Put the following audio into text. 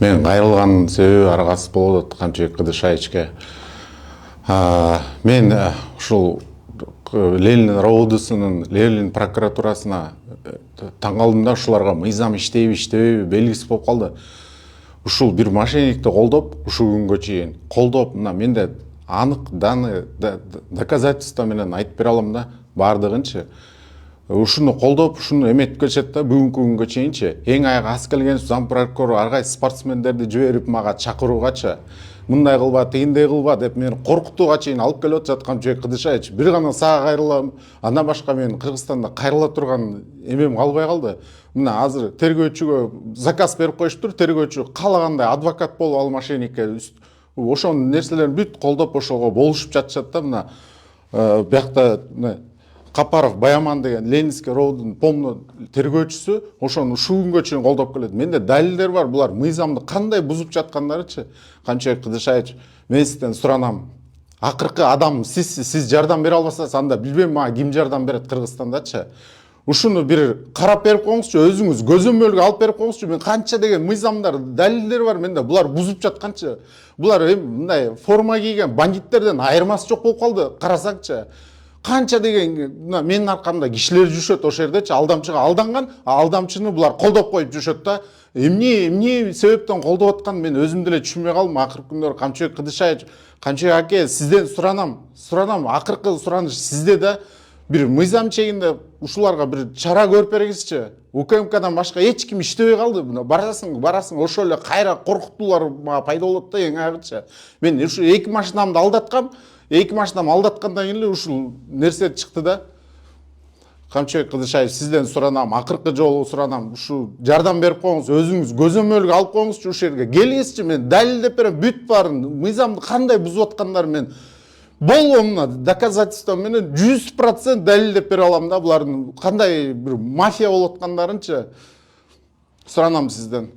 Мен кайрылганын себеби аргасыз болуп атат Камчыбек Кыдышаевичке. Мен ушул Ленин РОВДсынын, Ленин прокуратурасына таң калдым да, ушуларга мыйзам иштейби, иштебейби белгисиз болуп калды. Ушул бир мошенникти колдоп, ушул күнгө чейин колдоп, мына менде анык доказательство менен айтып бере алам да, бардыгынчы. Ушуну колдоп, ушуну эметип келишет да, бүгүнкү күнгө чейинчи. Эң аяк Аскелгенов зам прокурор ар кайсы спортсмендерди жиберип мага чакыругачы, мындай кылба, тигиндей кылба деп мени коркутууга чейин алып келип атышат Камчыбек Кыдышаевич. Бир гана сага кайрылам, андан башка мен Кыргызстанда кайрыла турган эмем калбай калды. Мына азыр тергөөчүгө заказ берип коюштур, тергөөчү каалагандай адвокат болуп ал мошенникке ошонун нерселерин бүт колдоп ошого болушуп жатышат да. Мына биякта Капаров Баяман деген Ленинский РОВДун помно тергөөчүсү ошону ушул күнгө чейин колдоп келет. Менде далилдер бар, булар мыйзамды кандай бузуп жаткандарычы. Камчыбек Кыдышаевич, мен сизден суранам. Акыркы адам сиз жардам бере албасаңыз, анда билбейм мага ким жардам берет Кыргызстандачы. Ушуну бир карап берип коюңузчу, өзүңүз көзөмөлгө алып берип коюңузчу. Мен канча деген мыйзамдар, далилдер бар менде. Булар бузуп жатканчы. Булар мындай форма кийген бандиттерден айырмасы жок болуп калды. Карасаңчы. Канча деген менин аркамда кишилер жүрүшөт ошол жердечи, алдамчыга алданган, алдамчыны булар колдоп коюп жүрүшөт да. Эмне себептен колдоп атканын мен өзүм деле түшүнбөй калдым. Акыркы күндөр Камчыбек Кыдышаевич, Камчыбек аке, сизден суранам, акыркы сураныш сизде да. Бир мыйзам чегинде ушуларга бир чара көрүп бергизчи. УКМКдан башка эч ким иштебей калды. Барасың, ошол эле кайра коркутуулар пайда болот да эң агычы. Мен ушу эки машинамды алдаткам. Эки машинамды алдаткандан кийин эле ушул нерсе чыкты да. Камчыбек Кыдышаевич, сизден суранам, акыркы жолу суранам, ушу жардам берип коюңуз, өзүңүз көзөмөлгө алып коюңузчу, ушул жерге келиңизчи, мен далилдеп берем, бүт баарын, мыйзамды кандай бузуп аткандарын мен болуумна доказательство менен 100% далилдеп бере алам да, булардын кандай бир мафия болуп аткандарынчы суранам сизден.